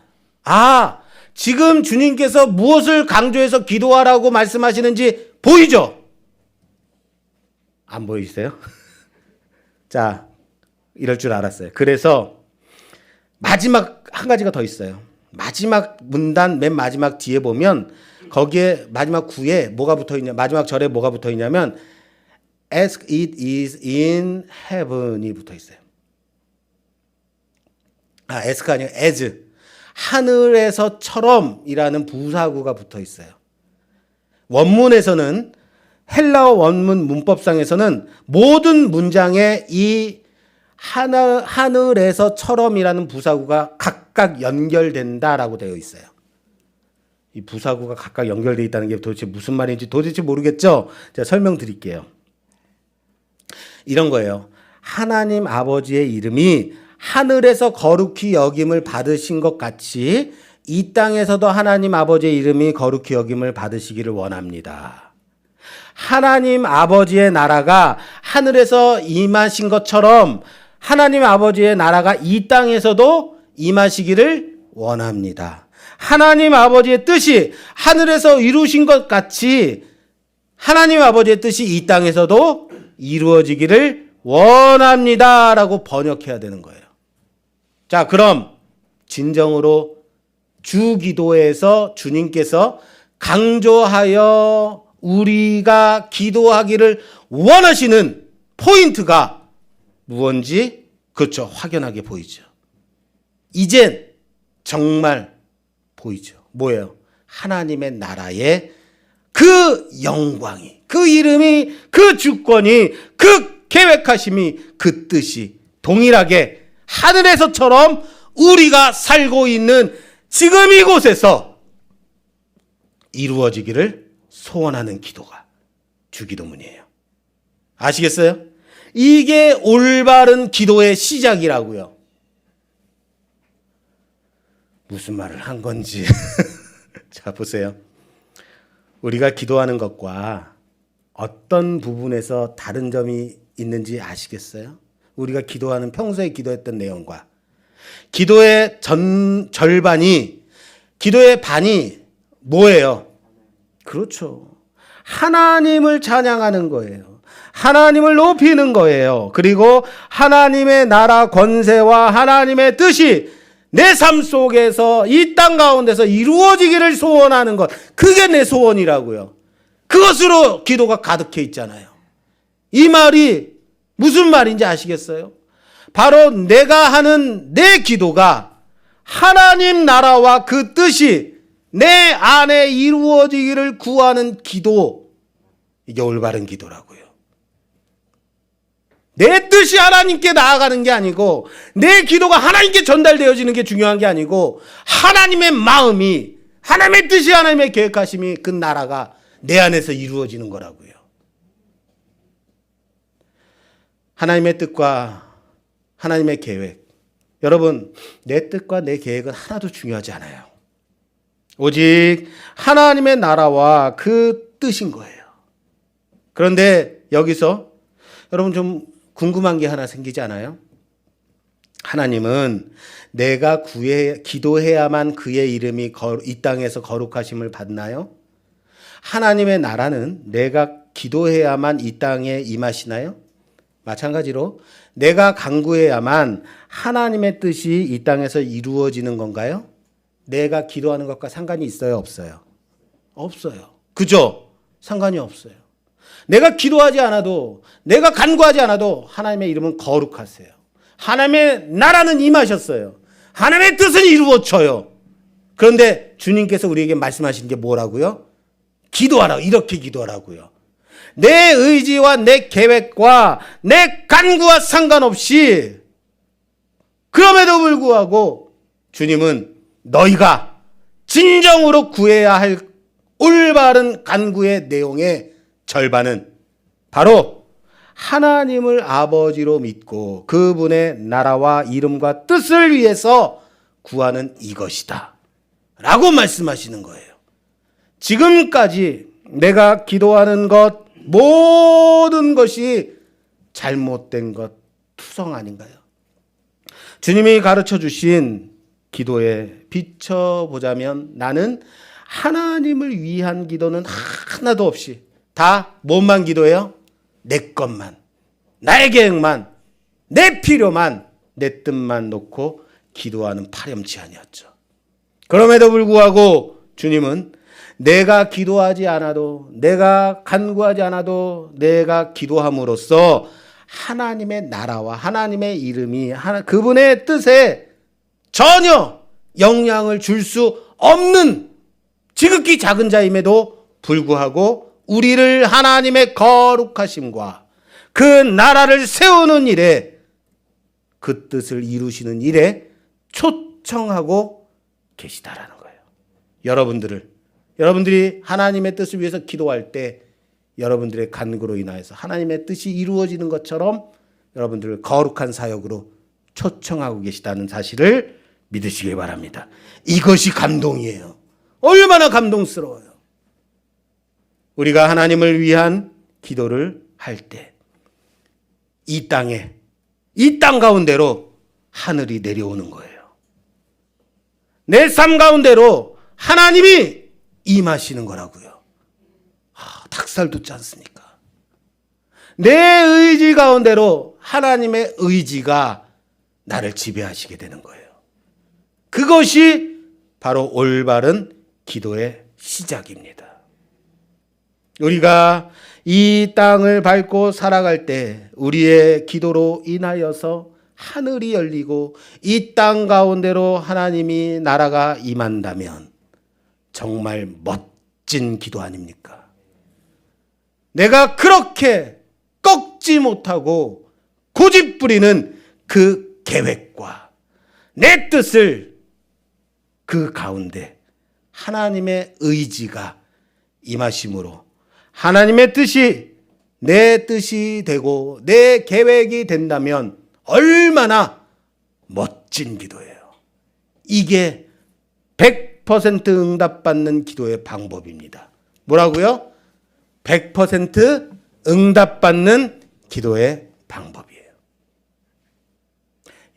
Speaker 1: 지금 주님께서 무엇을 강조해서 기도하라고 말씀하시는지 보이죠? 안 보이세요? 자, 이럴 줄 알았어요. 그래서 마지막 한 가지가 더 있어요. 마지막 문단 맨 마지막 뒤에 보면 거기에 마지막 구에 뭐가 붙어 있냐, 마지막 절에 뭐가 붙어 있냐면 as it is in heaven이 붙어 있어요. as가 아니라 as. 하늘에서처럼이라는 부사구가 붙어 있어요. 원문에서는, 헬라어 원문 문법상에서는 모든 문장에 이 하늘에서처럼이라는 부사구가 각각 연결된다라고 되어 있어요. 이 부사구가 각각 연결되어 있다는 게 도대체 무슨 말인지 도대체 모르겠죠? 제가 설명드릴게요. 이런 거예요. 하나님 아버지의 이름이 하늘에서 거룩히 여김을 받으신 것 같이 이 땅에서도 하나님 아버지의 이름이 거룩히 여김을 받으시기를 원합니다. 하나님 아버지의 나라가 하늘에서 임하신 것처럼 하나님 아버지의 나라가 이 땅에서도 임하시기를 원합니다. 하나님 아버지의 뜻이 하늘에서 이루신 것 같이 하나님 아버지의 뜻이 이 땅에서도 이루어지기를 원합니다 라고 번역해야 되는 거예요. 자, 그럼 진정으로 주기도에서 주님께서 강조하여 우리가 기도하기를 원하시는 포인트가 무언지, 그렇죠, 확연하게 보이죠. 이젠 정말 보이죠. 뭐예요? 하나님의 나라의 그 영광이, 그 이름이, 그 주권이, 그 계획하심이, 그 뜻이 동일하게 하늘에서처럼 우리가 살고 있는 지금 이곳에서 이루어지기를 소원하는 기도가 주기도문이에요. 아시겠어요? 이게 올바른 기도의 시작이라고요. 무슨 말을 한 건지. 자, 보세요. 우리가 기도하는 것과 어떤 부분에서 다른 점이 있는지 아시겠어요? 우리가 기도하는 평소에 기도했던 내용과 기도의 절반이, 기도의 반이 뭐예요? 그렇죠. 하나님을 찬양하는 거예요. 하나님을 높이는 거예요. 그리고 하나님의 나라 권세와 하나님의 뜻이 내 삶 속에서 이 땅 가운데서 이루어지기를 소원하는 것. 그게 내 소원이라고요. 그것으로 기도가 가득해 있잖아요. 이 말이 무슨 말인지 아시겠어요? 바로 내가 하는 내 기도가 하나님 나라와 그 뜻이 내 안에 이루어지기를 구하는 기도. 이게 올바른 기도라고요. 내 뜻이 하나님께 나아가는 게 아니고, 내 기도가 하나님께 전달되어지는 게 중요한 게 아니고, 하나님의 마음이, 하나님의 뜻이, 하나님의 계획하심이 그 나라가 내 안에서 이루어지는 거라고요. 하나님의 뜻과 하나님의 계획. 여러분, 내 뜻과 내 계획은 하나도 중요하지 않아요. 오직 하나님의 나라와 그 뜻인 거예요. 그런데 여기서 여러분 좀 궁금한 게 하나 생기지 않아요? 하나님은 내가 기도해야만 그의 이름이 이 땅에서 거룩하심을 받나요? 하나님의 나라는 내가 기도해야만 이 땅에 임하시나요? 마찬가지로 내가 간구해야만 하나님의 뜻이 이 땅에서 이루어지는 건가요? 내가 기도하는 것과 상관이 있어요, 없어요? 없어요. 그죠? 상관이 없어요. 내가 기도하지 않아도, 내가 간구하지 않아도 하나님의 이름은 거룩하세요. 하나님의 나라는 임하셨어요. 하나님의 뜻은 이루어져요. 그런데 주님께서 우리에게 말씀하신 게 뭐라고요? 기도하라고, 이렇게 기도하라고요. 내 의지와 내 계획과 내 간구와 상관없이, 그럼에도 불구하고 주님은 너희가 진정으로 구해야 할 올바른 간구의 내용의 절반은 바로 하나님을 아버지로 믿고 그분의 나라와 이름과 뜻을 위해서 구하는 이것이다 라고 말씀하시는 거예요. 지금까지 내가 기도하는 것, 모든 것이 잘못된 것, 투성 아닌가요? 주님이 가르쳐 주신 기도에 비춰보자면 나는 하나님을 위한 기도는 하나도 없이 다 뭔만 기도해요? 내 것만, 나의 계획만, 내 필요만, 내 뜻만 놓고 기도하는 파렴치한이었죠. 그럼에도 불구하고 주님은 내가 기도하지 않아도, 내가 간구하지 않아도 내가 기도함으로써 하나님의 나라와 하나님의 이름이 그분의 뜻에 전혀 영향을 줄 수 없는 지극히 작은 자임에도 불구하고 우리를 하나님의 거룩하심과 그 나라를 세우는 일에, 그 뜻을 이루시는 일에 초청하고 계시다라는 거예요. 여러분들이 하나님의 뜻을 위해서 기도할 때 여러분들의 간구로 인하여서 하나님의 뜻이 이루어지는 것처럼 여러분들을 거룩한 사역으로 초청하고 계시다는 사실을 믿으시길 바랍니다. 이것이 감동이에요. 얼마나 감동스러워요. 우리가 하나님을 위한 기도를 할 때 이 땅에, 이 땅 가운데로 하늘이 내려오는 거예요. 내 삶 가운데로 하나님이 임하시는 거라고요. 닭살 돋지 않습니까? 내 의지 가운데로 하나님의 의지가 나를 지배하시게 되는 거예요. 그것이 바로 올바른 기도의 시작입니다. 우리가 이 땅을 밟고 살아갈 때 우리의 기도로 인하여서 하늘이 열리고 이 땅 가운데로 하나님이 나라가 임한다면 정말 멋진 기도 아닙니까? 내가 그렇게 꺾지 못하고 고집부리는 그 계획과 내 뜻을 그 가운데 하나님의 의지가 임하심으로 하나님의 뜻이 내 뜻이 되고 내 계획이 된다면 얼마나 멋진 기도예요. 이게 100% 응답받는 기도의 방법입니다. 뭐라고요? 100% 응답받는 기도의 방법이에요.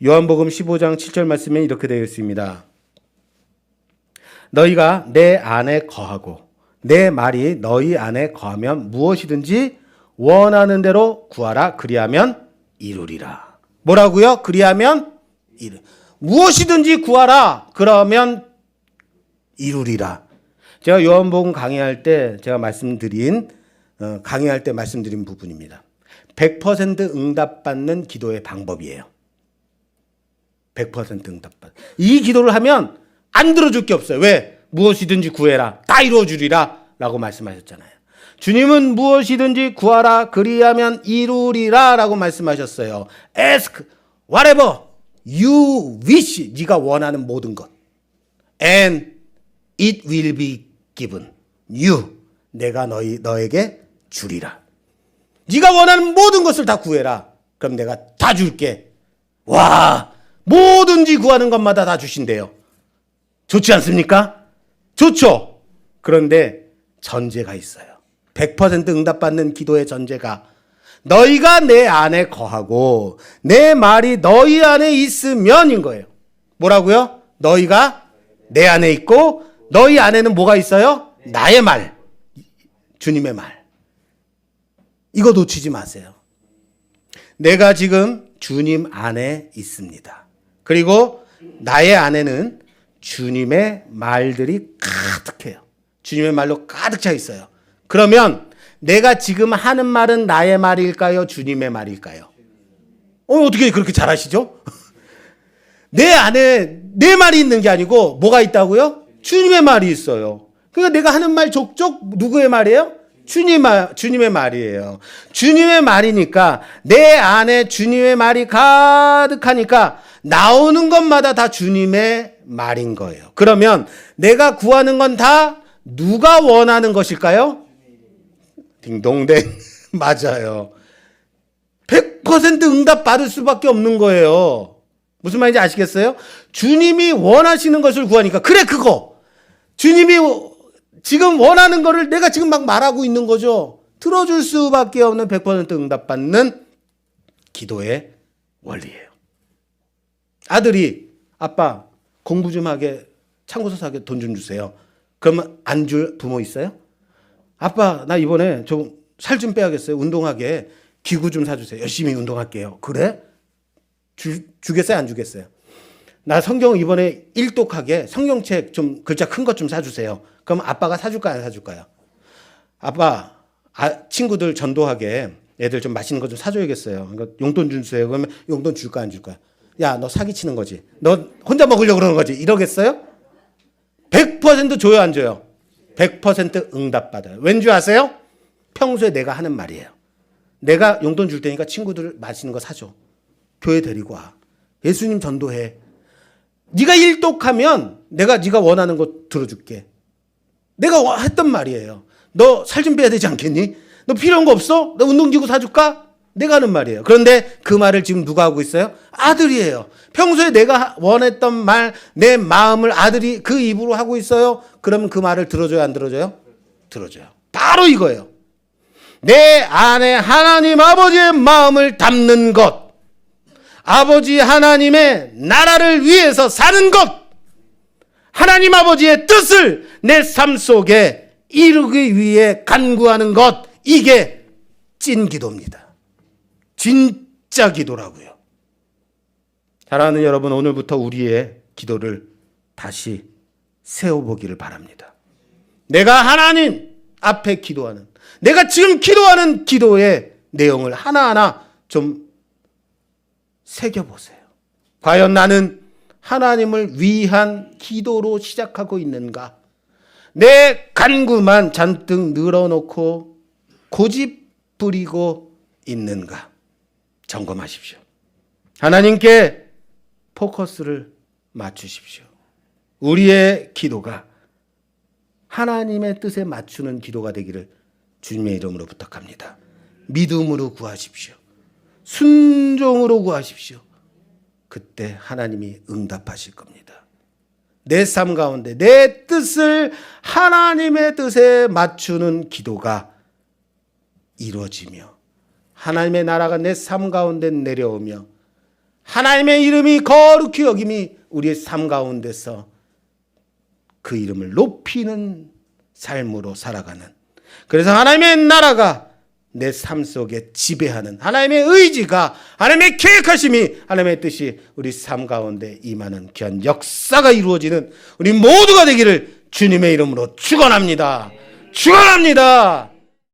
Speaker 1: 요한복음 15장 7절 말씀에 이렇게 되어 있습니다. 너희가 내 안에 거하고 내 말이 너희 안에 거하면 무엇이든지 원하는 대로 구하라. 그리하면 이루리라. 뭐라고요? 그리하면 무엇이든지 구하라. 그러면 이루리라. 제가 요한복음 강의할 때 강의할 때 말씀드린 부분입니다. 100% 응답받는 기도의 방법이에요. 100% 응답받. 이 기도를 하면 안 들어줄 게 없어요. 왜? 무엇이든지 구해라. 다 이루어주리라. 라고 말씀하셨잖아요. 주님은 무엇이든지 구하라. 그리하면 이루리라. 라고 말씀하셨어요. Ask whatever you wish. 네가 원하는 모든 것. And it will be given you. 내가 너에게 주리라. 네가 원하는 모든 것을 다 구해라. 그럼 내가 다 줄게. 와, 뭐든지 구하는 것마다 다 주신대요. 좋지 않습니까? 좋죠. 그런데 전제가 있어요. 100% 응답받는 기도의 전제가 너희가 내 안에 거하고 내 말이 너희 안에 있으면인 거예요. 뭐라고요? 너희가 내 안에 있고 너희 안에는 뭐가 있어요? 나의 말, 주님의 말. 이거 놓치지 마세요. 내가 지금 주님 안에 있습니다. 그리고 나의 안에는 주님의 말들이 가득해요. 주님의 말로 가득 차 있어요. 그러면 내가 지금 하는 말은 나의 말일까요? 주님의 말일까요? 어떻게 그렇게 잘하시죠? 내 안에 내 말이 있는 게 아니고 뭐가 있다고요? 주님의 말이 있어요. 그러니까 내가 하는 말 족족 누구의 말이에요? 주님의 말이에요. 주님의 말이니까 내 안에 주님의 말이 가득하니까 나오는 것마다 다 주님의 말인 거예요. 그러면 내가 구하는 건 다 누가 원하는 것일까요? 딩동댕. 맞아요. 100% 응답 받을 수밖에 없는 거예요. 무슨 말인지 아시겠어요? 주님이 원하시는 것을 구하니까 그래 그거. 주님이 지금 원하는 거를 내가 지금 막 말하고 있는 거죠. 들어줄 수밖에 없는 100% 응답받는 기도의 원리예요. 아들이 아빠 공부 좀 하게 참고서 사게 돈 좀 주세요. 그러면 안 줄 부모 있어요? 아빠 나 이번에 좀 살 좀 빼야겠어요. 운동하게 기구 좀 사주세요. 열심히 운동할게요. 그래? 주겠어요? 안 주겠어요? 나 성경 이번에 일독하게 성경책 좀 글자 큰 것 좀 사주세요. 그럼 아빠가 사줄까요? 안 사줄까요? 아빠 친구들 전도하게 애들 좀 맛있는 거 좀 사줘야겠어요. 그러니까 용돈 주세요. 그러면 용돈 줄까 안 줄까요? 야, 너 사기치는 거지. 너 혼자 먹으려고 그러는 거지. 이러겠어요? 100% 줘요, 안 줘요? 100% 응답받아요. 왠지 아세요? 평소에 내가 하는 말이에요. 내가 용돈 줄 테니까 친구들 맛있는 거 사줘. 교회 데리고 와. 예수님 전도해. 네가 일독하면 내가 네가 원하는 거 들어줄게. 내가 했던 말이에요. 너 살 좀 빼야 되지 않겠니? 너 필요한 거 없어? 너 운동기구 사줄까? 내가 하는 말이에요. 그런데 그 말을 지금 누가 하고 있어요? 아들이에요. 평소에 내가 원했던 말, 내 마음을 아들이 그 입으로 하고 있어요. 그러면 그 말을 들어줘요, 안 들어줘요? 들어줘요. 바로 이거예요. 내 안에 하나님 아버지의 마음을 담는 것, 아버지 하나님의 나라를 위해서 사는 것, 하나님 아버지의 뜻을 내 삶 속에 이루기 위해 간구하는 것, 이게 찐 기도입니다. 진짜 기도라고요. 사랑하는 여러분, 오늘부터 우리의 기도를 다시 세워보기를 바랍니다. 내가 하나님 앞에 기도하는, 내가 지금 기도하는 기도의 내용을 하나하나 좀 새겨보세요. 과연 나는 하나님을 위한 기도로 시작하고 있는가? 내 간구만 잔뜩 늘어놓고 고집 부리고 있는가 점검하십시오. 하나님께 포커스를 맞추십시오. 우리의 기도가 하나님의 뜻에 맞추는 기도가 되기를 주님의 이름으로 부탁합니다. 믿음으로 구하십시오. 순종으로 구하십시오. 그때 하나님이 응답하실 겁니다. 내 삶 가운데 내 뜻을 하나님의 뜻에 맞추는 기도가 이루어지며 하나님의 나라가 내 삶 가운데 내려오며 하나님의 이름이 거룩히 여김이 우리의 삶 가운데서 그 이름을 높이는 삶으로 살아가는, 그래서 하나님의 나라가 내 삶 속에 지배하는, 하나님의 의지가, 하나님의 계획하심이, 하나님의 뜻이 우리 삶 가운데 임하는 귀한 역사가 이루어지는 우리 모두가 되기를 주님의 이름으로 축원합니다. 축원합니다.